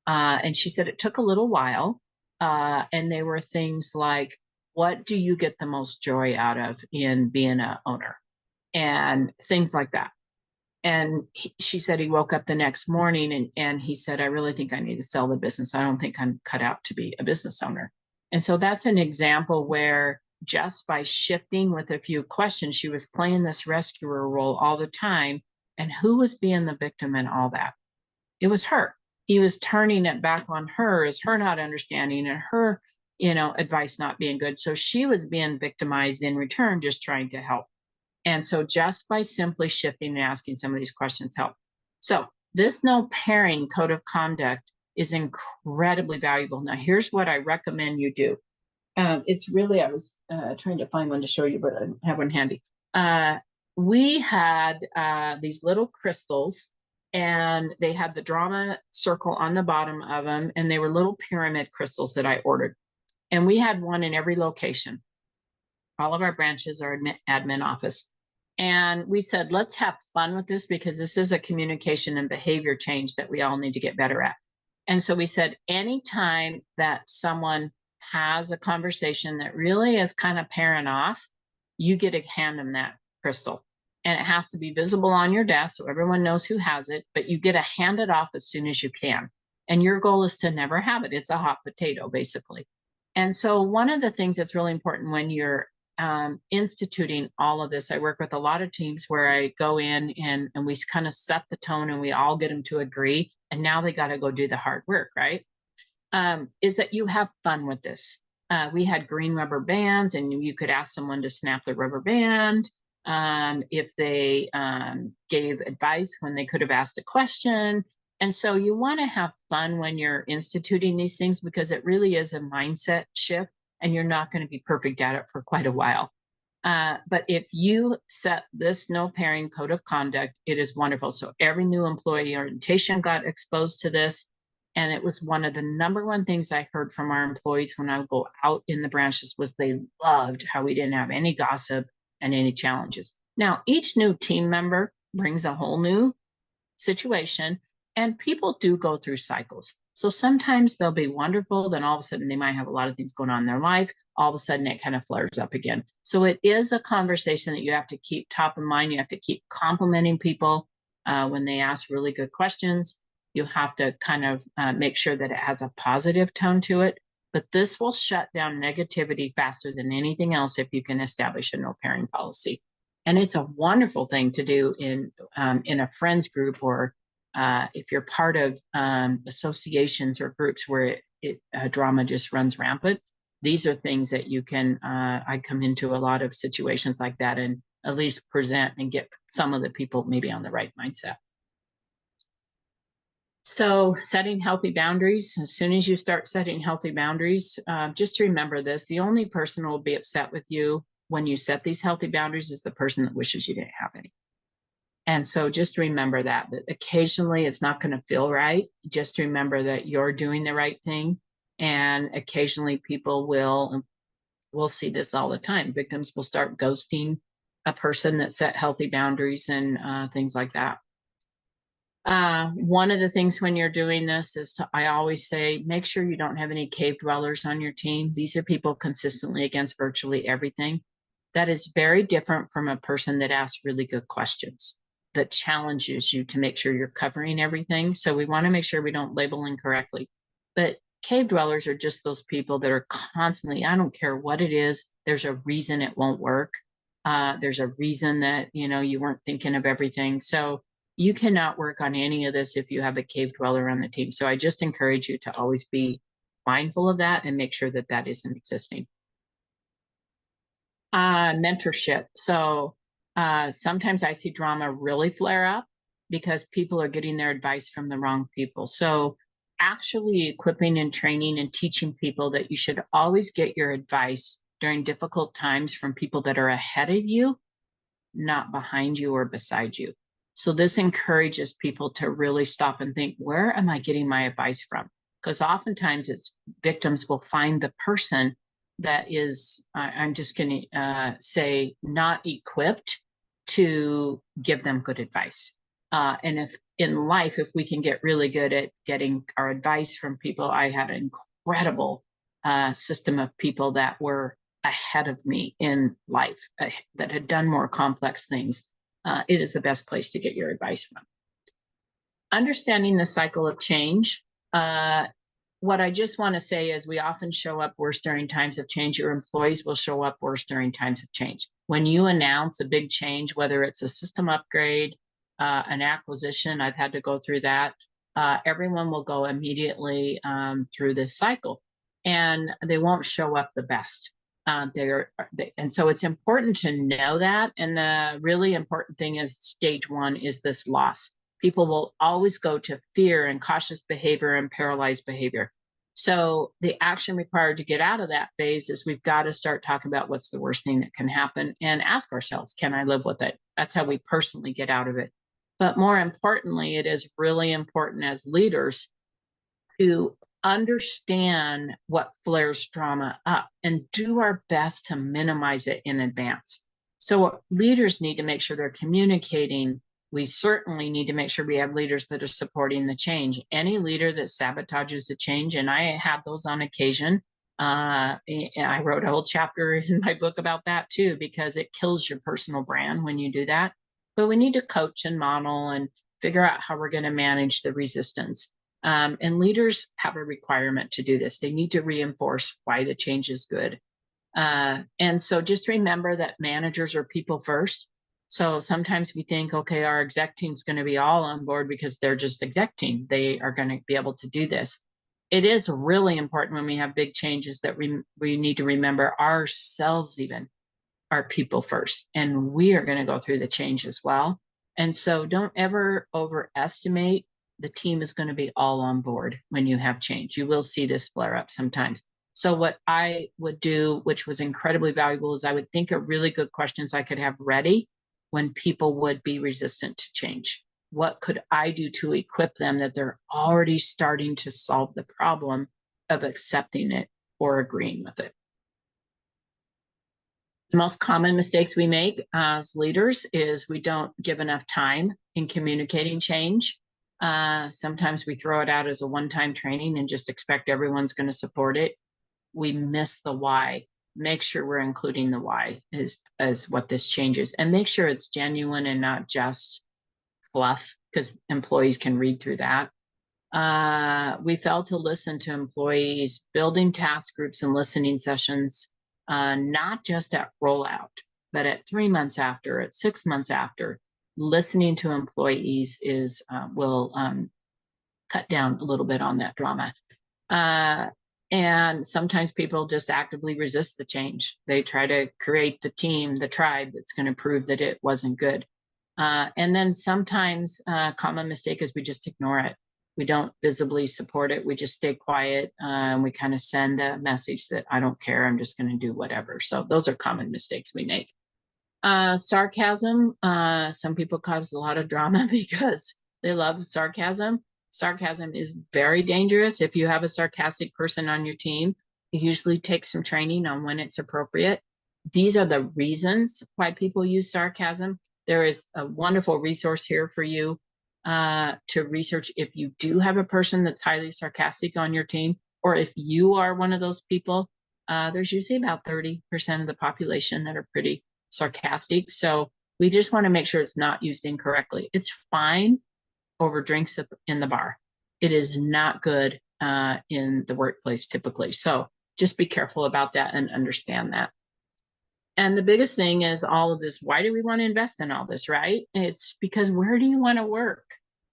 And she said it took a little while. And they were things like, what do you get the most joy out of in being an owner? And things like that. And she said he woke up the next morning and he said, I really think I need to sell the business. I don't think I'm cut out to be a business owner. And so that's an example where just by shifting with a few questions, she was playing this rescuer role all the time. And who was being the victim in all that? It was her. He was turning it back on her as her not understanding and her, you know, advice not being good. So she was being victimized in return, just trying to help. And so just by simply shifting and asking some of these questions help. So this no pairing code of conduct is incredibly valuable. Now, here's what I recommend you do. It's really, I was trying to find one to show you, but I don't have one handy. We had these little crystals, and they had the drama circle on the bottom of them, and they were little pyramid crystals that I ordered. And we had one in every location. All of our branches are admin office. And we said, let's have fun with this because this is a communication and behavior change that we all need to get better at. And so we said, anytime that someone has a conversation that really is kind of pairing off, you get to hand them that crystal. And it has to be visible on your desk so everyone knows who has it, but you get to hand it off as soon as you can. And your goal is to never have it. It's a hot potato, basically. And so one of the things that's really important when you're instituting all of this, I work with a lot of teams where I go in and we kind of set the tone and we all get them to agree. And now they got to go do the hard work, right? Is that you have fun with this. We had green rubber bands and you could ask someone to snap the rubber band. If they gave advice when they could have asked a question. And so you want to have fun when you're instituting these things because it really is a mindset shift and you're not going to be perfect at it for quite a while. But if you set this no pairing code of conduct, it is wonderful. So every new employee orientation got exposed to this. And it was one of the #1 things I heard from our employees when I would go out in the branches was they loved how we didn't have any gossip and any challenges. Now, each new team member brings a whole new situation, and people do go through cycles. So sometimes they'll be wonderful, then all of a sudden they might have a lot of things going on in their life. All of a sudden it kind of flares up again. So it is a conversation that you have to keep top of mind. You have to keep complimenting people when they ask really good questions. You have to kind of make sure that it has a positive tone to it. But this will shut down negativity faster than anything else if you can establish a no pairing policy. And it's a wonderful thing to do in a friends group or if you're part of associations or groups where drama just runs rampant. These are things that you can, I come into a lot of situations like that and at least present and get some of the people maybe on the right mindset. So setting healthy boundaries, as soon as you start setting healthy boundaries, just remember this, the only person who will be upset with you when you set these healthy boundaries is the person that wishes you didn't have any. And so just remember that occasionally it's not going to feel right. Just remember that you're doing the right thing. And occasionally people we'll see this all the time. Victims will start ghosting a person that set healthy boundaries and things like that. One of the things when you're doing this is I always say, make sure you don't have any cave dwellers on your team. These are people consistently against virtually everything. That is very different from a person that asks really good questions. that challenges you to make sure you're covering everything. So we want to make sure we don't label incorrectly. But cave dwellers are just those people that are constantly, I don't care what it is, there's a reason it won't work. There's a reason that, you know, you weren't thinking of everything. So you cannot work on any of this if you have a cave dweller on the team. So I just encourage you to always be mindful of that and make sure that that isn't existing. Mentorship. So sometimes I see drama really flare up because people are getting their advice from the wrong people. So actually equipping and training and teaching people that you should always get your advice during difficult times from people that are ahead of you, not behind you or beside you. So this encourages people to really stop and think, where am I getting my advice from? Because oftentimes it's victims will find the person that is, I'm just going to say, not equipped to give them good advice. And if in life, if we can get really good at getting our advice from people, I had an incredible system of people that were ahead of me in life that had done more complex things. It is the best place to get your advice from. Understanding the cycle of change. What I just want to say is we often show up worse during times of change. Your employees will show up worse during times of change. When you announce a big change, whether it's a system upgrade, an acquisition, I've had to go through that. Everyone will go immediately through this cycle and they won't show up the best. And so it's important to know that. And the really important thing is stage one is this loss. People will always go to fear and cautious behavior and paralyzed behavior. So the action required to get out of that phase is we've got to start talking about what's the worst thing that can happen and ask ourselves, can I live with it? That's how we personally get out of it. But more importantly, it is really important as leaders to understand what flares drama up and do our best to minimize it in advance. So leaders need to make sure they're communicating. We certainly need to make sure we have leaders that are supporting the change. Any leader that sabotages the change, and I have those on occasion. I wrote a whole chapter in my book about that too, because it kills your personal brand when you do that. But we need to coach and model and figure out how we're going to manage the resistance. And leaders have a requirement to do this. They need to reinforce why the change is good. And so just remember that managers are people first. So sometimes we think, okay, our exec team is going to be all on board because they're just exec team. They are going to be able to do this. It is really important when we have big changes that we need to remember ourselves even are people first. And we are going to go through the change as well. And so don't ever overestimate the team is going to be all on board when you have change. You will see this flare up sometimes. So what I would do, which was incredibly valuable, is I would think of really good questions I could have ready when people would be resistant to change. What could I do to equip them that they're already starting to solve the problem of accepting it or agreeing with it? The most common mistakes we make as leaders is we don't give enough time in communicating change. Sometimes we throw it out as a one-time training and just expect everyone's going to support it. We miss the why. Make sure we're including the why as what this changes, and make sure it's genuine and not just fluff, because employees can read through that. We failed to listen to employees, building task groups and listening sessions, not just at rollout, but at 3 months after, at 6 months after. Listening to employees will cut down a little bit on that drama. And sometimes people just actively resist the change. They try to create the team, the tribe that's going to prove that it wasn't good. And then sometimes a common mistake is we just ignore it. We don't visibly support it. We just stay quiet. And we kind of send a message that I don't care. I'm just going to do whatever. So those are common mistakes we make. Sarcasm. Some people cause a lot of drama because they love sarcasm. Sarcasm is very dangerous. If you have a sarcastic person on your team, it usually takes some training on when it's appropriate. These are the reasons why people use sarcasm. There is a wonderful resource here for you to research if you do have a person that's highly sarcastic on your team, or if you are one of those people. There's usually about 30% of the population that are pretty sarcastic. So We just want to make sure it's not used incorrectly. It's fine over drinks in the bar. It is not good in the workplace typically. So just be careful about that and understand that. And the biggest thing is all of this. Why do we want to invest in all this, right? It's because where do you want to work?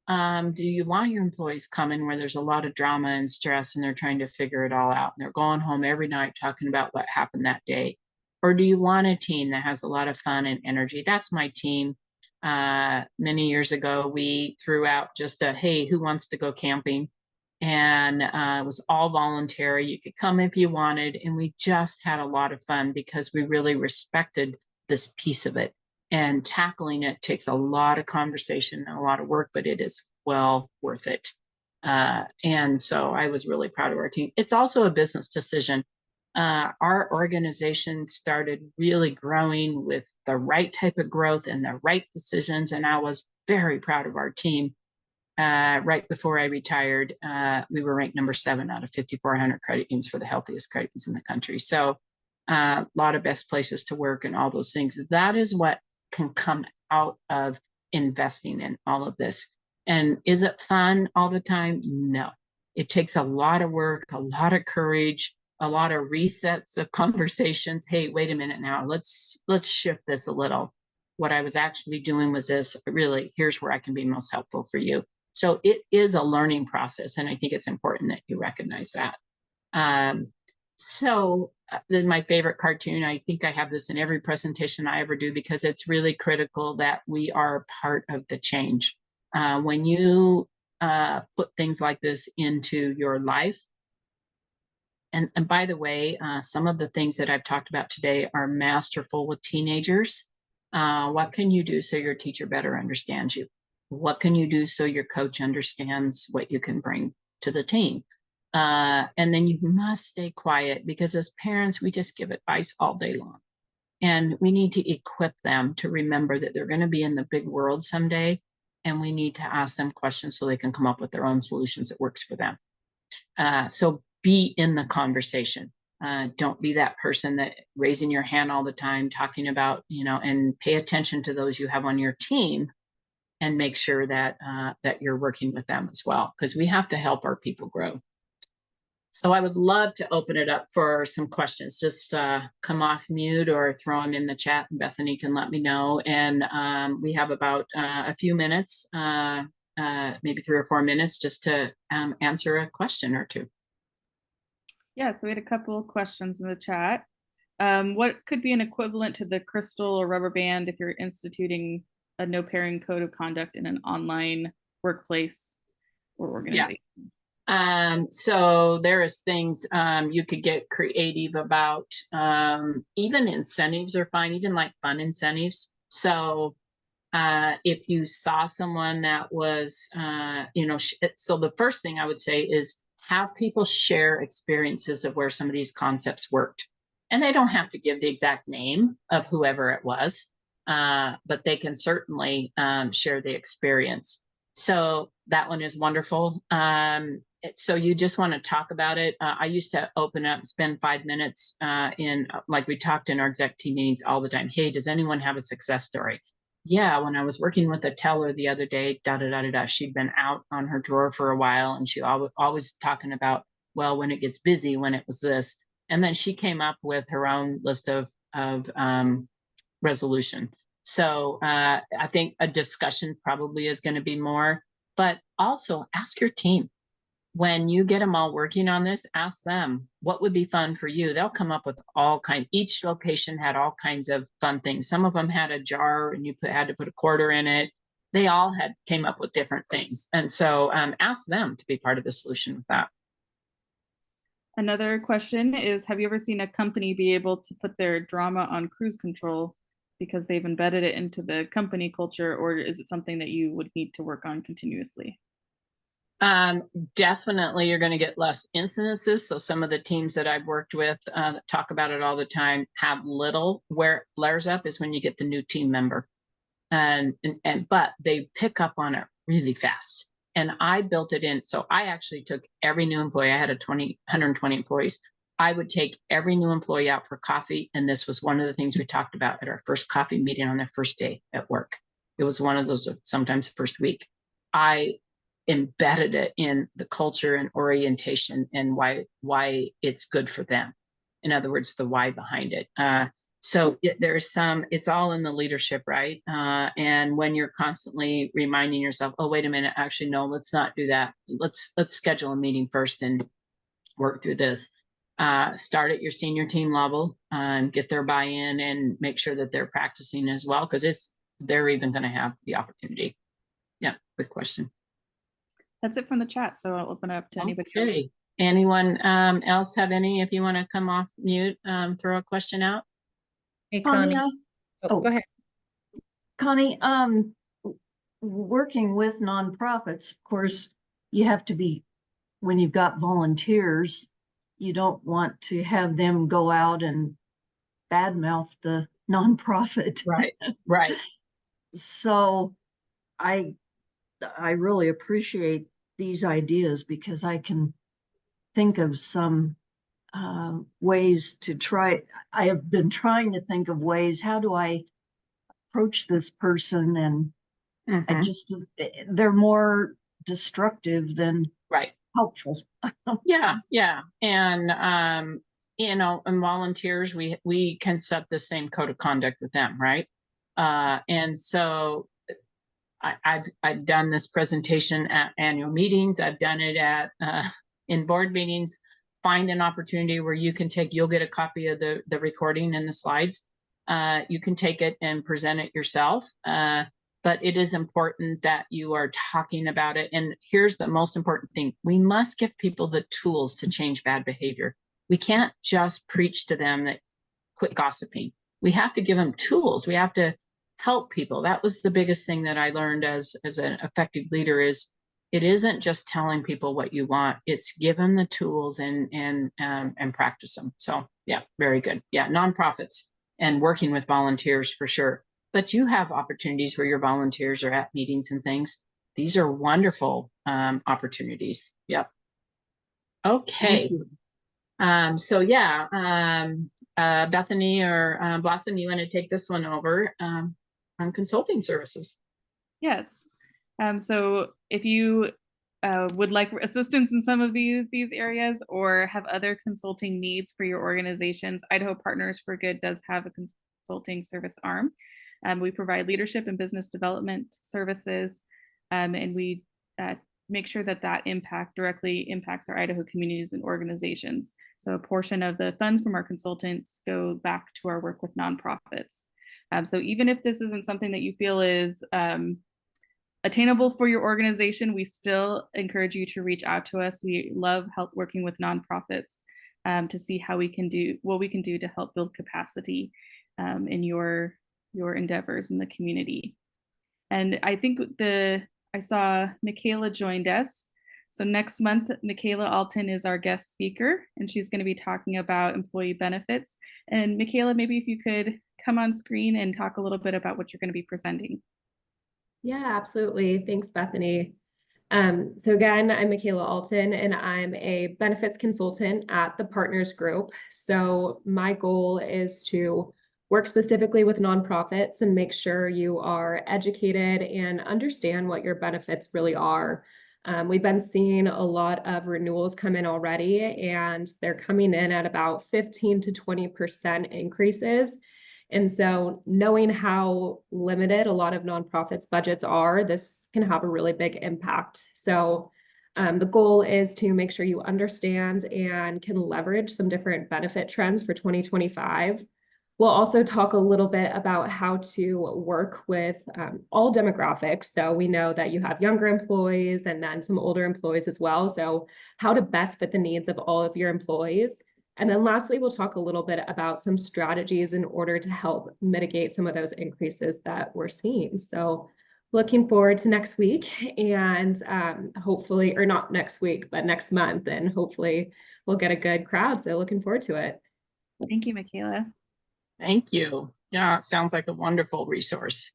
Do you want your employees coming where there's a lot of drama and stress and they're trying to figure it all out and they're going home every night talking about what happened that day? Or do you want a team that has a lot of fun and energy? That's my team. Many years ago, we threw out just a, hey, who wants to go camping? And it was all voluntary. You could come if you wanted. And we just had a lot of fun because we really respected this piece of it. And tackling it takes a lot of conversation and a lot of work, but it is well worth it. And so I was really proud of our team. It's also a business decision. Our organization started really growing with the right type of growth and the right decisions. And I was very proud of our team. Right before I retired, we were ranked number 7 out of 5,400 credit unions for the healthiest credit unions in the country. So a lot of best places to work and all those things. That is what can come out of investing in all of this. And is it fun all the time? No. It takes a lot of work, a lot of courage, a lot of resets of conversations. Hey, wait a minute now. Let's shift this a little. What I was actually doing was this. Really, here's where I can be most helpful for you. So it is a learning process, and I think it's important that you recognize that. Then my favorite cartoon, I think I have this in every presentation I ever do because it's really critical that we are part of the change. When you put things like this into your life, and by the way, some of the things that I've talked about today are masterful with teenagers. What can you do so your teacher better understands you? What can you do so your coach understands what you can bring to the team? And then you must stay quiet because as parents, we just give advice all day long. And we need to equip them to remember that they're going to be in the big world someday. And we need to ask them questions so they can come up with their own solutions that works for them. So be in the conversation. Don't be that person that raising your hand all the time, talking about, and pay attention to those you have on your team and make sure that that you're working with them as well, because we have to help our people grow. So I would love to open it up for some questions. Just come off mute or throw them in the chat and Bethany can let me know. And we have about a few minutes, maybe 3 or 4 minutes just to answer a question or two. Yeah, so we had a couple of questions in the chat. What could be an equivalent to the crystal or rubber band if you're instituting a no pairing code of conduct in an online workplace or organization? Yeah. So there is things you could get creative about. Even incentives are fine, even like fun incentives. So if you saw someone that was, so the first thing I would say is have people share experiences of where some of these concepts worked. And they don't have to give the exact name of whoever it was, but they can certainly share the experience. So that one is wonderful. So you just want to talk about it. I used to open up, spend 5 minutes like we talked in our exec team meetings all the time. Hey, does anyone have a success story? Yeah, when I was working with a teller the other day, she'd been out on her drawer for a while and she always talking about, well, when it gets busy, when it was this. And then she came up with her own list of resolution. So I think a discussion probably is going to be more, but also ask your team. When you get them all working on this, ask them what would be fun for you. They'll come up with all kinds. Each location had all kinds of fun things. Some of them had a jar and you had to put a quarter in it. They all came up with different things. And so ask them to be part of the solution with that. Another question is, have you ever seen a company be able to put their drama on cruise control because they've embedded it into the company culture, or is it something that you would need to work on continuously? Definitely you're going to get less incidences. So some of the teams that I've worked with that talk about it all the time have little. Where it flares up is when you get the new team member. But they pick up on it really fast. And I built it in. So I actually took every new employee. I had 120 employees. I would take every new employee out for coffee. And this was one of the things we talked about at our first coffee meeting on their first day at work. It was one of those, sometimes the first week. I embedded it in the culture and orientation and why it's good for them. In other words, the why behind it. So there's some, it's all in the leadership, right? And when you're constantly reminding yourself, oh, wait a minute, actually, no, let's not do that. Let's schedule a meeting first and work through this. Start at your senior team level and get their buy-in and make sure that they're practicing as well, because they're even going to have the opportunity. Yeah, good question. That's it from the chat. So I'll open it up to anybody else. Okay. Anyone else have any? If you want to come off mute, throw a question out. Hey, Connie. Oh. Go ahead. Connie, working with nonprofits, of course, you have to be, when you've got volunteers, you don't want to have them go out and badmouth the nonprofit. Right, right. So I really appreciate these ideas, because I can think of some ways to try. I have been trying to think of ways, how do I approach this person? And I just, they're more destructive than helpful. Yeah. And you know, and volunteers, we can set the same code of conduct with them, right? And so I've done this presentation at annual meetings. I've done it at in board meetings. Find an opportunity where you can you'll get a copy of the recording and the slides. You can take it and present it yourself. But it is important that you are talking about it. And here's the most important thing. We must give people the tools to change bad behavior. We can't just preach to them that quit gossiping. We have to give them tools. We have to help people. That was the biggest thing that I learned as an effective leader, is it isn't just telling people what you want. It's give them the tools and practice them. So yeah, very good. Yeah, nonprofits and working with volunteers for sure. But you have opportunities where your volunteers are at meetings and things. These are wonderful opportunities. Yep. Okay. So yeah, Bethany or Blossom, you want to take this one over on consulting services? Yes. So if you would like assistance in some of these areas, or have other consulting needs for your organizations, Idaho Partners for Good does have a consulting service arm. We provide leadership and business development services, and we make sure that impact directly impacts our Idaho communities and organizations. So a portion of the funds from our consultants go back to our work with nonprofits. So even if this isn't something that you feel is attainable for your organization, we still encourage you to reach out to us. We love working with nonprofits to see how we can do what we can do to help build capacity in your endeavors in the community. And I think I saw Michaela joined us. So next month, Michaela Alton is our guest speaker, and she's going to be talking about employee benefits. And Michaela, maybe if you could come on screen and talk a little bit about what you're going to be presenting. Yeah, absolutely. Thanks, Bethany. So again, I'm Michaela Alton, and I'm a benefits consultant at the Partners Group. So my goal is to work specifically with nonprofits and make sure you are educated and understand what your benefits really are. We've been seeing a lot of renewals come in already, and they're coming in at about 15 to 20% increases. And so knowing how limited a lot of nonprofits' budgets are, this can have a really big impact. So the goal is to make sure you understand and can leverage some different benefit trends for 2025. We'll also talk a little bit about how to work with all demographics. So we know that you have younger employees and then some older employees as well. So how to best fit the needs of all of your employees. And then lastly, we'll talk a little bit about some strategies in order to help mitigate some of those increases that we're seeing. So looking forward to next week, and hopefully, or not next week, but next month, and hopefully we'll get a good crowd. So looking forward to it. Thank you, Michaela. Thank you. Yeah, it sounds like a wonderful resource.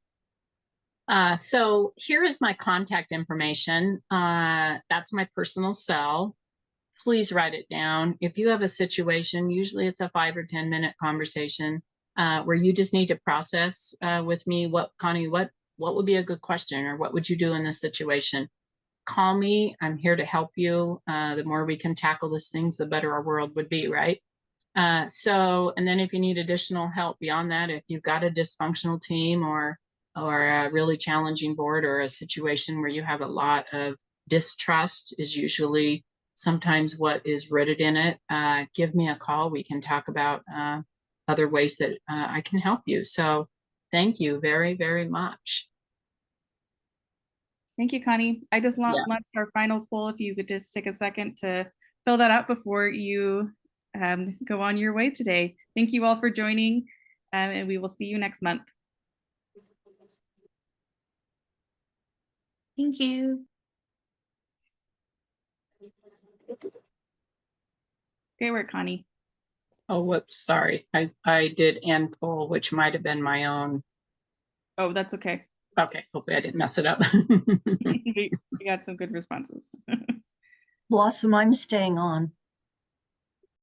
So here is my contact information. That's my personal cell. please write it down. If you have a situation, usually it's a 5 or 10-minute conversation where you just need to process with me, Connie, what would be a good question, or what would you do in this situation? Call me. I'm here to help you. The more we can tackle these things, the better our world would be, right? And then if you need additional help beyond that, if you've got a dysfunctional team or a really challenging board, or a situation where you have a lot of distrust is usually sometimes what is rooted in it, give me a call. We can talk about other ways that I can help you. So thank you very, very much. Thank you, Connie. I just launched our final poll. If you could just take a second to fill that out before you go on your way today. Thank you all for joining, and we will see you next month. Thank you. Great work, Connie. Oh, whoops, sorry. I did end poll, which might have been my own. Oh, that's okay. Okay, hopefully I didn't mess it up. We got some good responses. Blossom, I'm staying on.